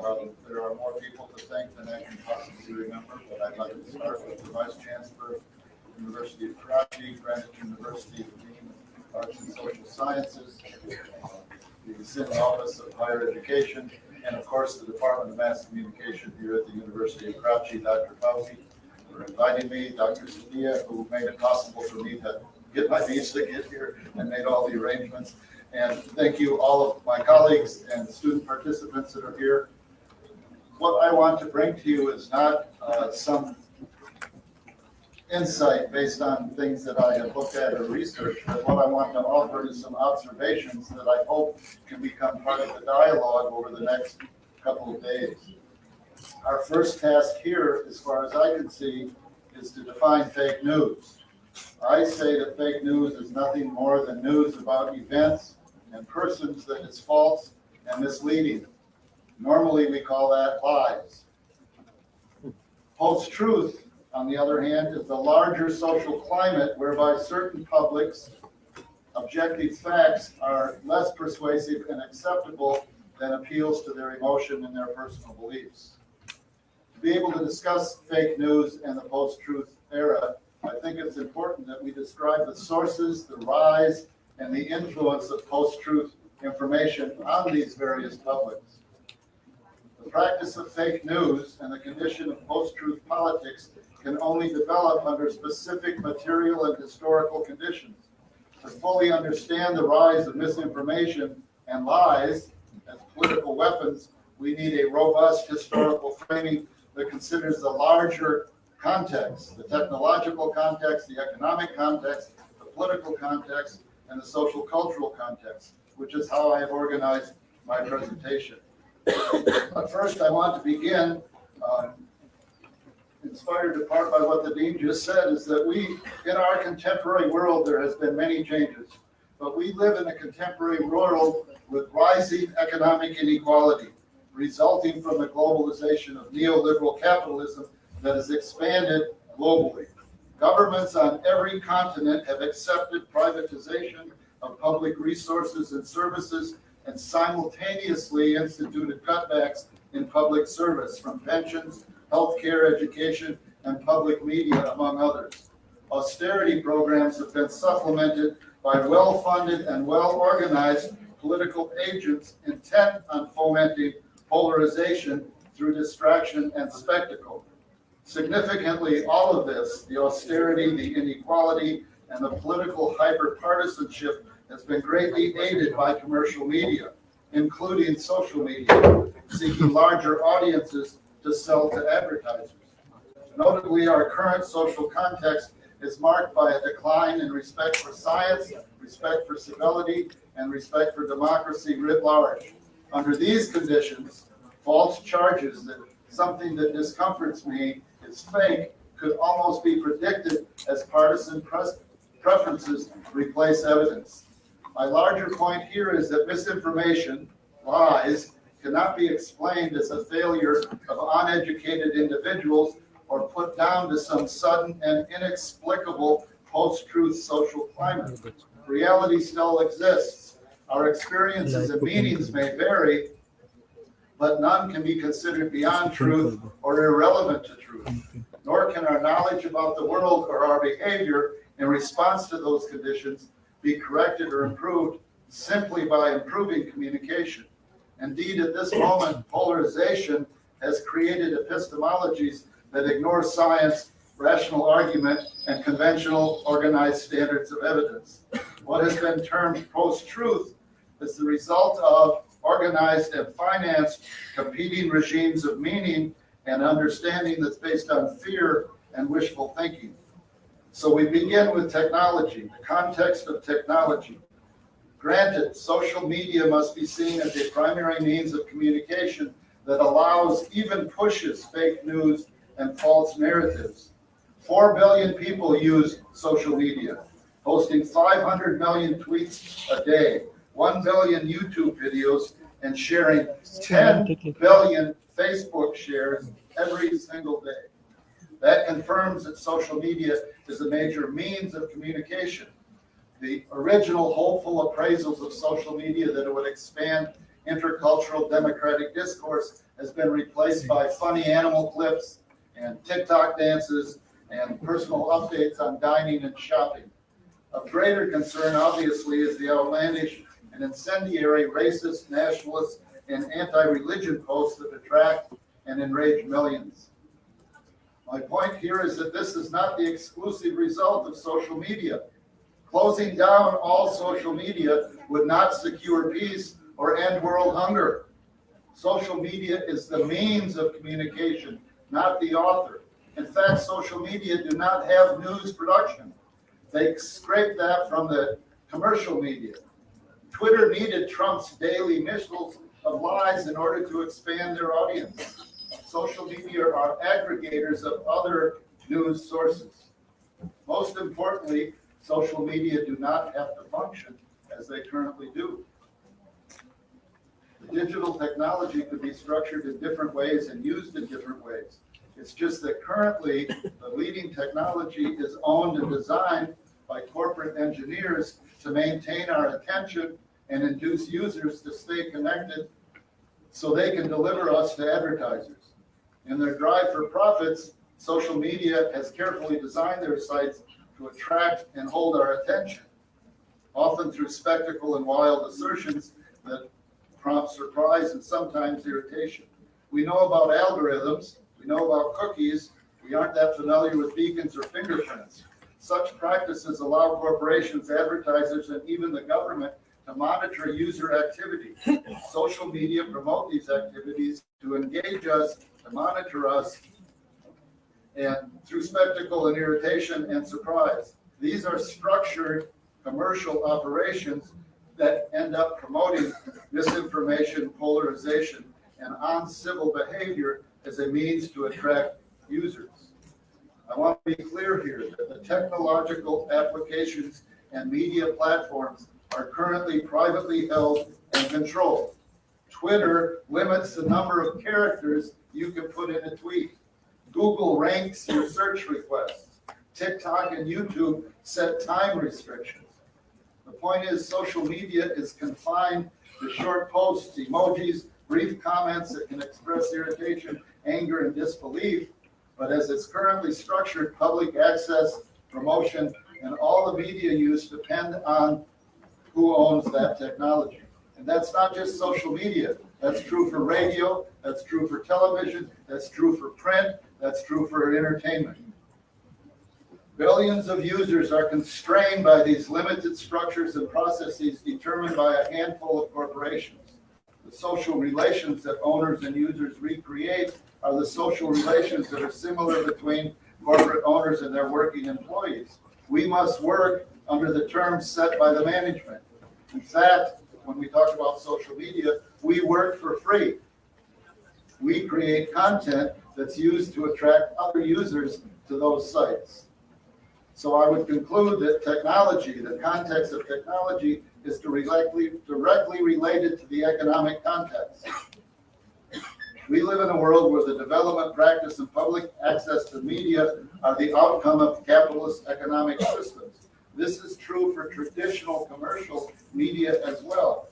There are more people to thank than I can possibly remember, but I'd like to start with the Vice Chancellor of the University of Karachi, Greenwich University, the Dean of Arts and Social Sciences, the Senate Office of Higher Education, and of course the Department of Mass Communication here at the University of Karachi, Dr. Fauzi, for inviting me, Dr. Sadia, who made it possible for me to get my visa to get here and made all the arrangements. And thank you all of my colleagues and student participants that are here. What I want to bring to you is not some insight based on things that I have looked at or researched, but what I want to offer is some observations that I hope can become part of the dialogue over the next couple of days. Our first task here, as far as I can see, is to define fake news. I say that fake news is nothing more than news about events and persons that is false and misleading. Normally we call that lies. Post-truth, on the other hand, is the larger social climate whereby certain publics' objective facts are less persuasive and acceptable than appeals to their emotion and their personal beliefs. To be able to discuss fake news and the post-truth era, I think it's important that we describe the sources, the rise, and the influence of post-truth information on these various publics. The practice of fake news and the condition of post-truth politics can only develop under specific material and historical conditions. To fully understand the rise of misinformation and lies as political weapons, we need a robust historical framing that considers the larger context, the technological context, the economic context, the political context, and the social cultural context, which is how I have organized my presentation. But first I want to begin, inspired in part by what the Dean just said, is that in our contemporary world, there has been many changes, but we live in a contemporary world with rising economic inequality, resulting from the globalization of neoliberal capitalism that has expanded globally. Governments on every continent have accepted privatization of public resources and services and simultaneously instituted cutbacks in public service, from pensions, healthcare, education, and public media, among others. Austerity programs have been supplemented by well-funded and well-organized political agents intent on fomenting polarization through distraction and spectacle. Significantly, all of this, the austerity, the inequality, and the political hyper-partisanship, has been greatly aided by commercial media, including social media, seeking larger audiences to sell to advertisers. Notably, our current social context is marked by a decline in respect for science, respect for civility, and respect for democracy writ large. Under these conditions, false charges that something that discomforts me is fake could almost be predicted as partisan preferences replace evidence. My larger point here is that misinformation, lies, cannot be explained as a failure of uneducated individuals or put down to some sudden and inexplicable post-truth social climate. Reality still exists. Our experiences and meanings may vary, but none can be considered beyond truth or irrelevant to truth. Nor can our knowledge about the world or our behavior in response to those conditions be corrected or improved simply by improving communication. Indeed, at this moment, polarization has created epistemologies that ignore science, rational argument, and conventional organized standards of evidence. What has been termed post-truth is the result of organized and financed competing regimes of meaning and understanding that's based on fear and wishful thinking. So we begin with technology, the context of technology. Granted, social media must be seen as a primary means of communication that allows, even pushes, fake news and false narratives. 4 billion people use social media, posting 500 million tweets a day, 1 billion YouTube videos, and sharing 10 billion Facebook shares every single day. That confirms that social media is a major means of communication. The original hopeful appraisals of social media that it would expand intercultural democratic discourse has been replaced by funny animal clips and TikTok dances and personal updates on dining and shopping. Of greater concern, obviously, is the outlandish and incendiary racist, nationalist, and anti-religion posts that attract and enrage millions. My point here is that this is not the exclusive result of social media. Closing down all social media would not secure peace or end world hunger. Social media is the means of communication, not the author. In fact, social media do not have news production. They scrape that from the commercial media. Twitter needed Trump's daily missiles of lies in order to expand their audience. Social media are aggregators of other news sources. Most importantly, social media do not have to function as they currently do. The digital technology could be structured in different ways and used in different ways. It's just that currently the leading technology is owned and designed by corporate engineers to maintain our attention and induce users to stay connected so they can deliver us to advertisers. In their drive for profits, social media has carefully designed their sites to attract and hold our attention, often through spectacle and wild assertions that prompt surprise and sometimes irritation. We know about algorithms, we know about cookies, we aren't that familiar with beacons or fingerprints. Such practices allow corporations, advertisers, and even the government to monitor user activity. Social media promote these activities to engage us, to monitor us, and through spectacle and irritation and surprise. These are structured commercial operations that end up promoting misinformation, polarization, and uncivil behavior as a means to attract users. I want to be clear here that the technological applications and media platforms are currently privately held and controlled. Twitter limits the number of characters you can put in a tweet. Google ranks your search requests. TikTok and YouTube set time restrictions. The point is, social media is confined to short posts, emojis, brief comments that can express irritation, anger, and disbelief. But as it's currently structured, public access, promotion, and all the media use depend on who owns that technology. And that's not just social media. That's true for radio, that's true for television, that's true for print, that's true for entertainment. Billions of users are constrained by these limited structures and processes determined by a handful of corporations. The social relations that owners and users recreate are the social relations that are similar between corporate owners and their working employees. We must work under the terms set by the management. In fact, when we talk about social media, we work for free. We create content that's used to attract other users to those sites. So I would conclude that technology, the context of technology, is directly related to the economic context. We live in a world where the development, practice, and public access to media are the outcome of capitalist economic systems. This is true for traditional commercial media as well.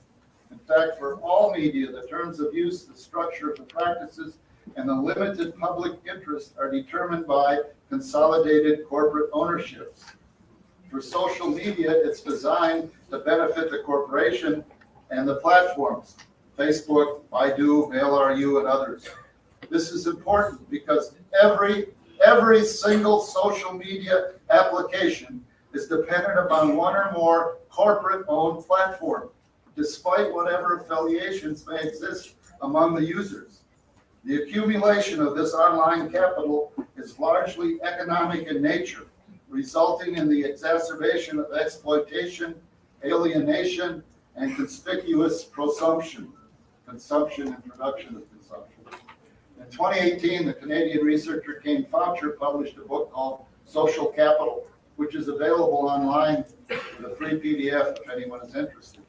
In fact, for all media, the terms of use, the structure of the practices, and the limited public interest are determined by consolidated corporate ownerships. For social media, it's designed to benefit the corporation and the platforms, Facebook, Baidu, Mail.ru, and others. This is important because every single social media application is dependent upon one or more corporate-owned platform, despite whatever affiliations may exist among the users. The accumulation of this online capital is largely economic in nature, resulting in the exacerbation of exploitation, alienation, and conspicuous consumption and production of consumption. In 2018, the Canadian researcher Kane Foucher published a book called Social Capital, which is available online with a free PDF if anyone is interested.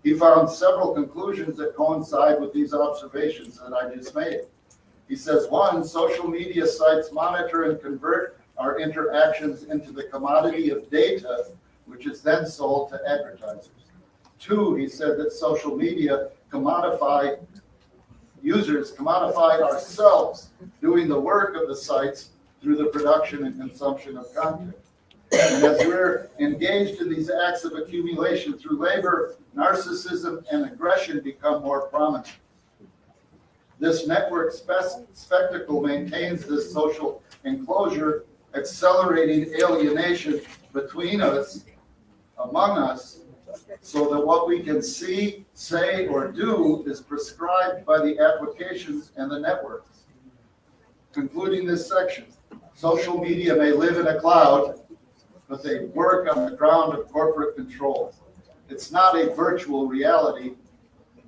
He found several conclusions that coincide with these observations that I just made. He says, one, social media sites monitor and convert our interactions into the commodity of data, which is then sold to advertisers. Two, he said that social media commodify users, commodify ourselves doing the work of the sites through the production and consumption of content. And as we're engaged in these acts of accumulation through labor, narcissism and aggression become more prominent. This network spectacle maintains this social enclosure, accelerating alienation between us, among us, so that what we can see, say, or do is prescribed by the applications and the networks. Concluding this section, social media may live in a cloud, but they work on the ground of corporate control. It's not a virtual reality.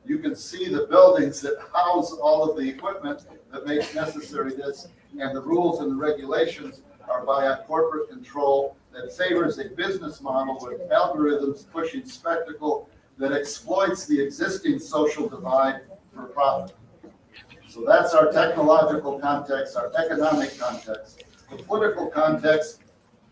You can see the buildings that house all of the equipment that makes necessary this, and the rules and the regulations are by a corporate control that favors a business model with algorithms pushing spectacle that exploits the existing social divide for profit. So that's our technological context, our economic context. The political context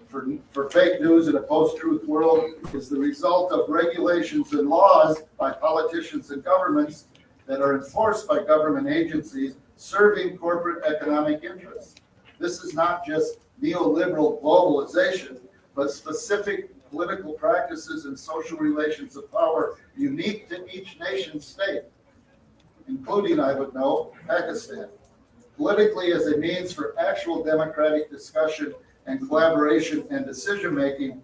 for fake news in a post-truth world is the result of regulations and laws by politicians and governments that are enforced by government agencies serving corporate economic interests. This is not just neoliberal globalization, but specific political practices and social relations of power unique to each nation state, including, I would note, Pakistan. Politically, as a means for actual democratic discussion and collaboration and decision-making,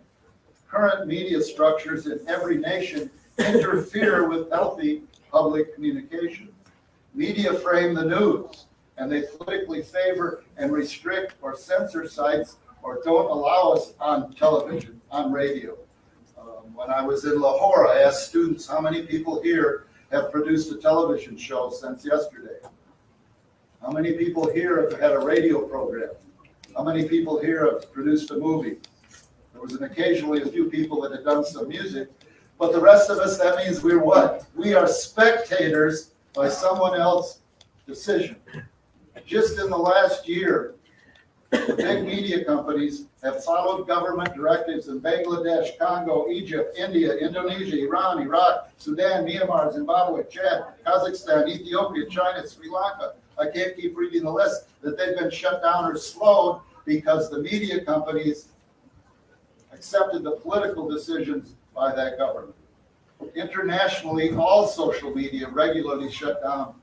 current media structures in every nation interfere with healthy public communication. Media frame the news, and they politically favor and restrict or censor sites or don't allow us on television, on radio. When I was in Lahore, I asked students how many people here have produced a television show since yesterday. How many people here have had a radio program? How many people here have produced a movie? There was occasionally a few people that had done some music, but the rest of us, that means we're what? We are spectators by someone else's decision. Just in the last year, the big media companies have followed government directives in Bangladesh, Congo, Egypt, India, Indonesia, Iran, Iraq, Sudan, Myanmar, Zimbabwe, Chad, Kazakhstan, Ethiopia, China, Sri Lanka. I can't keep reading the list, that they've been shut down or slowed because the media companies accepted the political decisions by that government. Internationally, all social media regularly shut down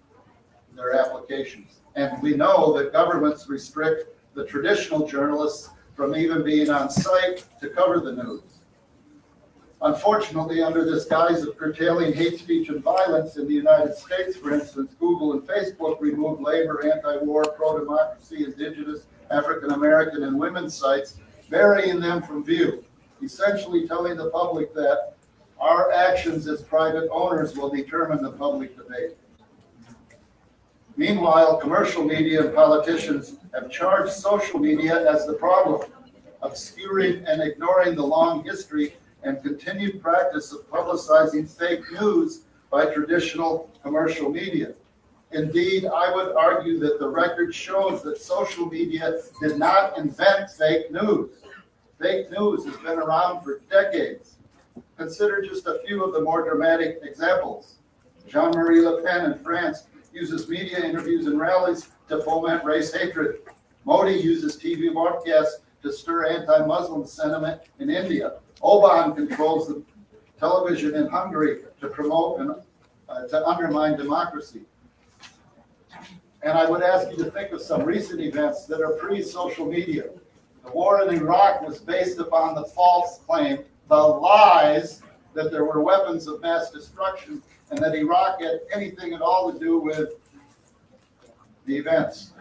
their applications. And we know that governments restrict the traditional journalists from even being on site to cover the news. Unfortunately, under this guise of curtailing hate speech and violence in the United States, for instance, Google and Facebook removed labor, anti-war, pro-democracy, indigenous, African-American, and women's sites, burying them from view, essentially telling the public that our actions as private owners will determine the public debate. Meanwhile, commercial media and politicians have charged social media as the problem, obscuring and ignoring the long history and continued practice of publicizing fake news by traditional commercial media. Indeed, I would argue that the record shows that social media did not invent fake news. Fake news has been around for decades. Consider just a few of the more dramatic examples. Jean-Marie Le Pen in France uses media interviews and rallies to foment race hatred. Modi uses TV broadcasts to stir anti-Muslim sentiment in India. Orbán controls the television in Hungary to promote and to undermine democracy. And I would ask you to think of some recent events that are pre-social media. The war in Iraq was based upon the false claim, the lies, that there were weapons of mass destruction and that Iraq had anything at all to do with the events.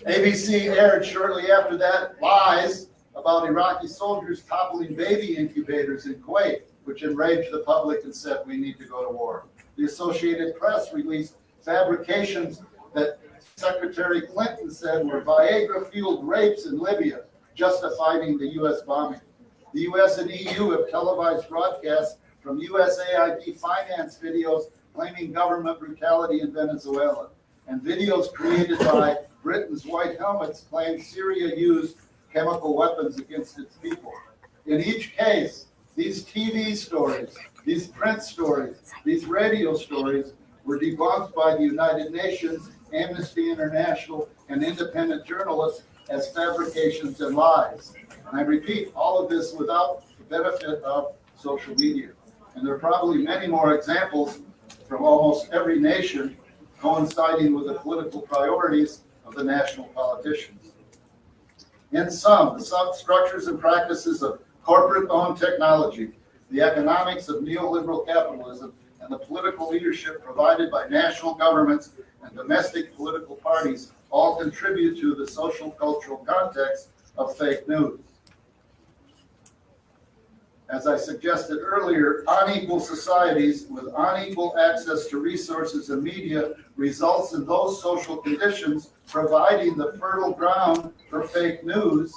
ABC aired shortly after that lies about Iraqi soldiers toppling baby incubators in Kuwait, which enraged the public and said we need to go to war. The Associated Press released fabrications that Secretary Clinton said were Viagra-fueled rapes in Libya, justifying the U.S. bombing. The U.S. and EU have televised broadcasts from USAID finance videos claiming government brutality in Venezuela, and videos created by Britain's White Helmets claim Syria used chemical weapons against its people. In each case, these TV stories These print stories, these radio stories were debunked by the United Nations, Amnesty International, and independent journalists as fabrications and lies. And I repeat, all of this without the benefit of social media. And there are probably many more examples from almost every nation coinciding with the political priorities of the national politicians. In sum, the structures and practices of corporate-owned technology, the economics of neoliberal capitalism, and the political leadership provided by national governments and domestic political parties all contribute to the social cultural context of fake news. As I suggested earlier, unequal societies with unequal access to resources and media results in those social conditions providing the fertile ground for fake news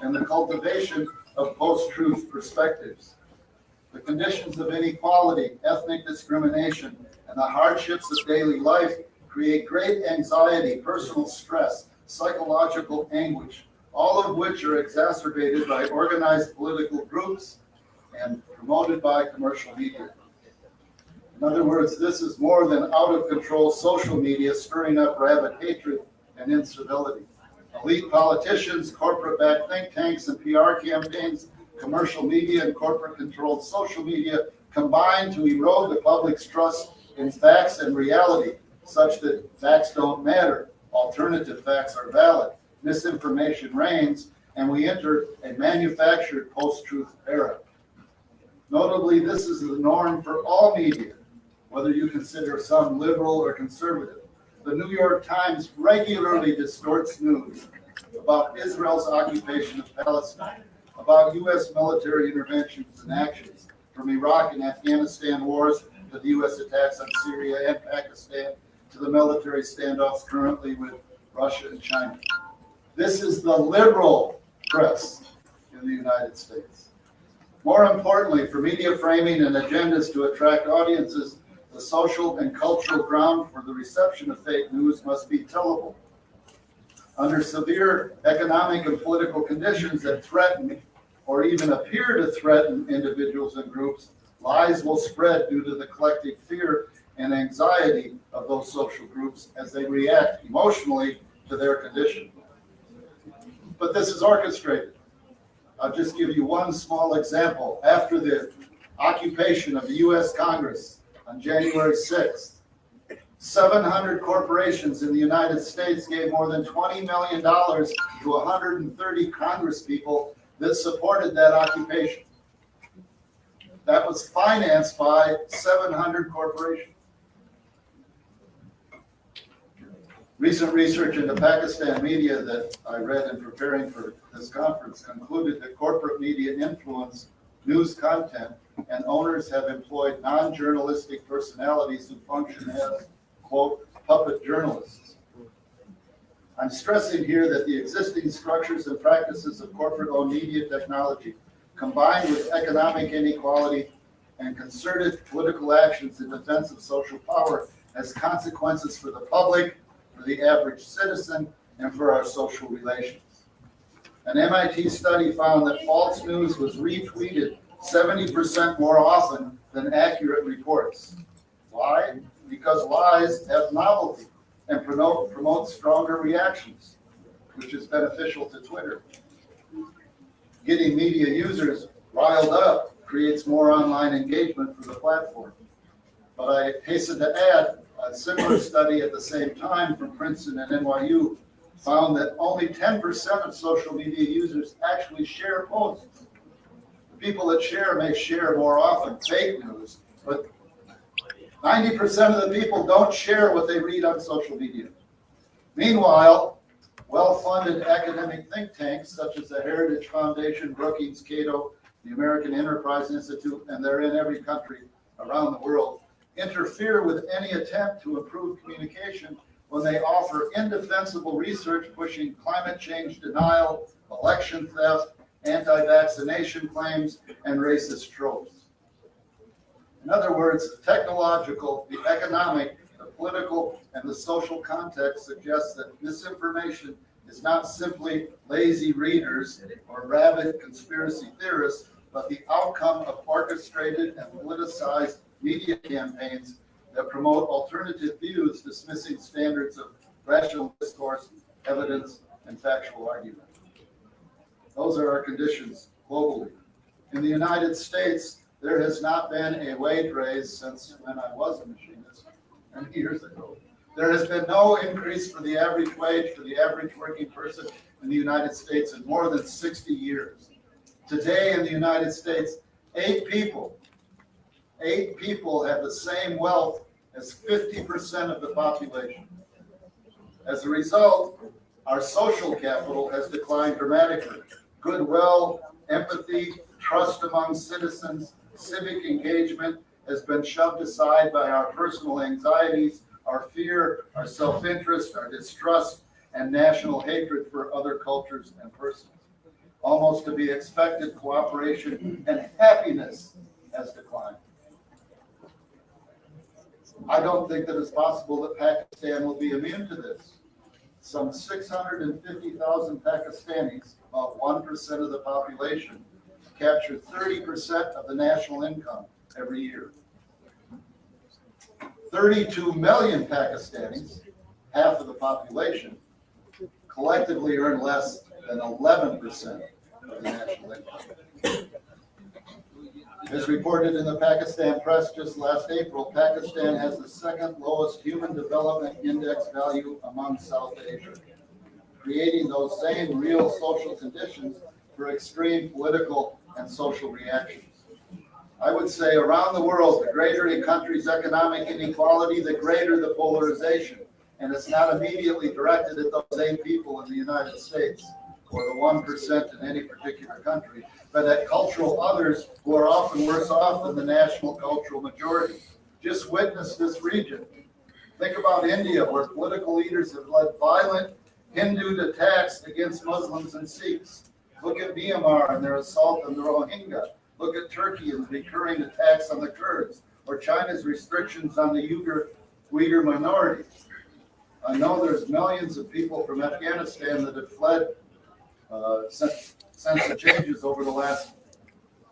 and the cultivation of post-truth perspectives. The conditions of inequality, ethnic discrimination, and the hardships of daily life create great anxiety, personal stress, psychological anguish, all of which are exacerbated by organized political groups and promoted by commercial media. In other words, this is more than out-of-control social media stirring up rabid hatred and incivility. Elite politicians, corporate-backed think tanks and PR campaigns, commercial media and corporate-controlled social media combine to erode the public's trust in facts and reality, such that facts don't matter, alternative facts are valid, misinformation reigns, and we enter a manufactured post-truth era. Notably, this is the norm for all media, whether you consider some liberal or conservative. The New York Times regularly distorts news about Israel's occupation of Palestine, about U.S. military interventions and actions, from Iraq and Afghanistan wars to the U.S. attacks on Syria and Pakistan, to the military standoffs currently with Russia and China. This is the liberal press in the United States. More importantly, for media framing and agendas to attract audiences, the social and cultural ground for the reception of fake news must be tellable. Under severe economic and political conditions that threaten or even appear to threaten individuals and groups, lies will spread due to the collective fear and anxiety of those social groups as they react emotionally to their condition. But this is orchestrated. I'll just give you one small example. After the occupation of the U.S. Congress on January 6th, 700 corporations in the United States gave more than $20 million to 130 congresspeople that supported that occupation. That was financed by 700 corporations. Recent research into Pakistan media that I read in preparing for this conference concluded that corporate media influence news content, and owners have employed non-journalistic personalities who function as, quote, puppet journalists. I'm stressing here that the existing structures and practices of corporate-owned media technology, combined with economic inequality and concerted political actions in defense of social power, has consequences for the public, for the average citizen, and for our social relations. An MIT study found that false news was retweeted 70% more often than accurate reports. Why? Because lies have novelty and promote stronger reactions, which is beneficial to Twitter. Getting media users riled up creates more online engagement for the platform. But I hasten to add, a similar study at the same time from Princeton and NYU found that only 10% of social media users actually share posts. The people that share may share more often fake news, but 90% of the people don't share what they read on social media. Meanwhile, well-funded academic think tanks such as the Heritage Foundation, Brookings, Cato, the American Enterprise Institute, and they're in every country around the world, interfere with any attempt to improve communication when they offer indefensible research pushing climate change denial, election theft, anti-vaccination claims, and racist tropes. In other words, the technological, the economic, the political, and the social context suggests that misinformation is not simply lazy readers or rabid conspiracy theorists, but the outcome of orchestrated and politicized media campaigns that promote alternative views, dismissing standards of rational discourse, evidence, and factual argument. Those are our conditions globally. In the United States, there has not been a wage raise since when I was a machinist many years ago. There has been no increase for the average wage for the average working person in the United States in more than 60 years. Today in the United States, 8 people have the same wealth as 50% of the population. As a result, our social capital has declined dramatically. Goodwill, empathy, trust among citizens, civic engagement has been shoved aside by our personal anxieties, our fear, our self-interest, our distrust, and national hatred for other cultures and persons. Almost to be expected, cooperation and happiness has declined. I don't think that it's possible that Pakistan will be immune to this. Some 650,000 Pakistanis, about 1% of the population, capture 30% of the national income every year. 32 million Pakistanis, half of the population, collectively earn less than 11% of the national income. As reported in the Pakistan press just last April, Pakistan has the second lowest Human Development Index value among South Asia, creating those same real social conditions for extreme political and social reactions. I would say around the world, the greater a country's economic inequality, the greater the polarization. And it's not immediately directed at those 8 people in the United States or the 1% in any particular country, but at cultural others who are often worse off than the national cultural majority. Just witness this region. Think about India, where political leaders have led violent Hindu attacks against Muslims and Sikhs. Look at Myanmar and their assault on the Rohingya. Look at Turkey and the recurring attacks on the Kurds, or China's restrictions on the Uyghur minority. I know there's millions of people from Afghanistan that have fled since the changes over the last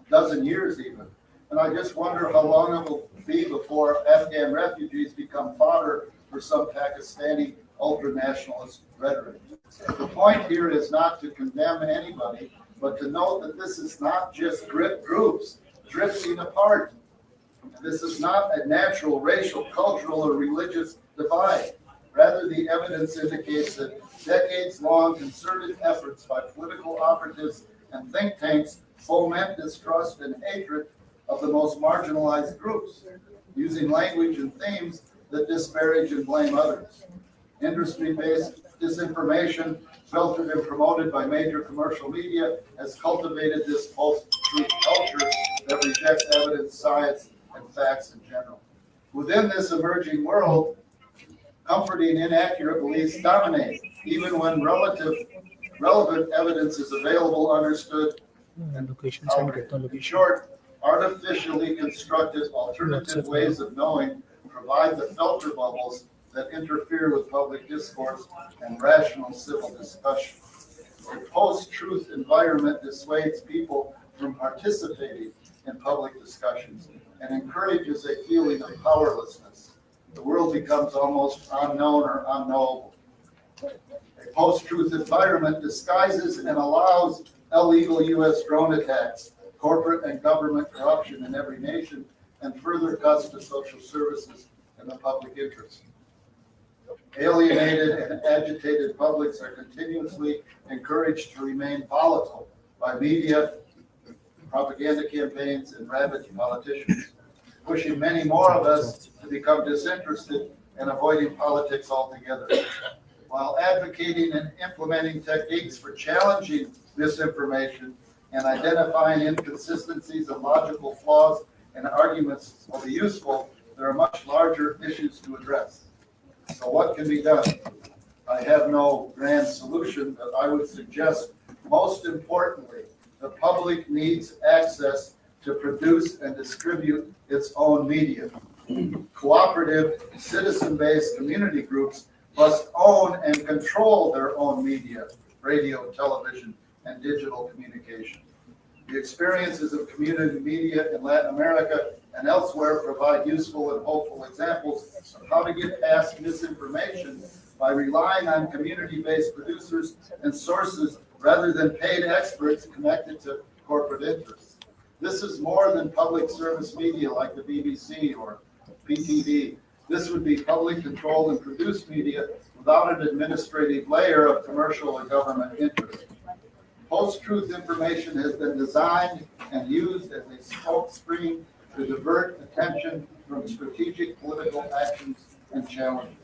dozen years even. And I just wonder how long it will be before Afghan refugees become fodder for some Pakistani ultra-nationalist rhetoric. The point here is not to condemn anybody, but to note that this is not just groups drifting apart. This is not a natural racial, cultural, or religious divide. Rather, the evidence indicates that decades-long concerted efforts by political operatives and think tanks foment distrust and hatred of the most marginalized groups, using language and themes that disparage and blame others. Industry-based disinformation, filtered and promoted by major commercial media, has cultivated this post-truth culture that rejects evidence, science, and facts in general. Within this emerging world, comforting inaccurate beliefs dominate, even when relevant evidence is available, understood, and in short, artificially constructed alternative ways of knowing provide the filter bubbles that interfere with public discourse and rational civil discussion. A post-truth environment dissuades people from participating in public discussions and encourages a feeling of powerlessness. The world becomes almost unknown or unknowable. A post-truth environment disguises and allows illegal U.S. drone attacks, corporate and government corruption in every nation, and further cuts to social services and the public interest. Alienated and agitated publics are continuously encouraged to remain volatile by media, propaganda campaigns, and rabid politicians, pushing many more of us to become disinterested and avoiding politics altogether. While advocating and implementing techniques for challenging misinformation and identifying inconsistencies and logical flaws and arguments will be useful, there are much larger issues to address. So what can be done? I have no grand solution, but I would suggest, most importantly, the public needs access to produce and distribute its own media. Cooperative, citizen-based community groups must own and control their own media, radio, television, and digital communication. The experiences of community media in Latin America and elsewhere provide useful and hopeful examples of how to get past misinformation by relying on community-based producers and sources rather than paid experts connected to corporate interests. This is more than public service media like the BBC or PTV. This would be public controlled and produced media without an administrative layer of commercial and government interest. Post-truth information has been designed and used as a smokescreen to divert attention from strategic political actions and challenges.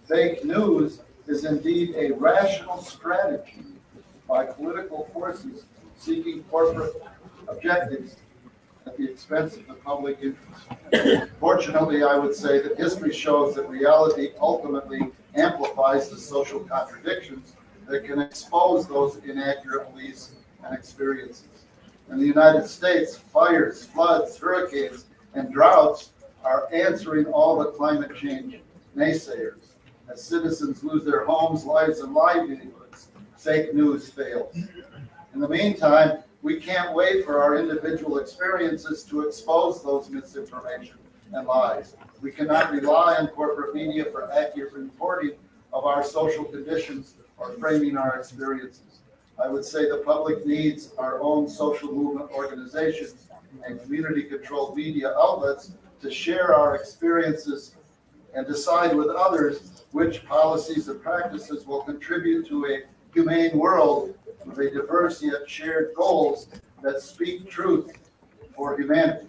Fake news is indeed a rational strategy by political forces seeking corporate objectives at the expense of the public interest. Fortunately, I would say that history shows that reality ultimately amplifies the social contradictions that can expose those inaccurate beliefs and experiences. In the United States, fires, floods, hurricanes, and droughts are answering all the climate change naysayers. As citizens lose their homes, lives, and livelihoods, fake news fails. In the meantime, we can't wait for our individual experiences to expose those misinformation and lies. We cannot rely on corporate media for accurate reporting of our social conditions or framing our experiences. I would say the public needs our own social movement organizations and community-controlled media outlets to share our experiences and decide with others which policies and practices will contribute to a humane world with a diverse yet shared goals that speak truth for humanity.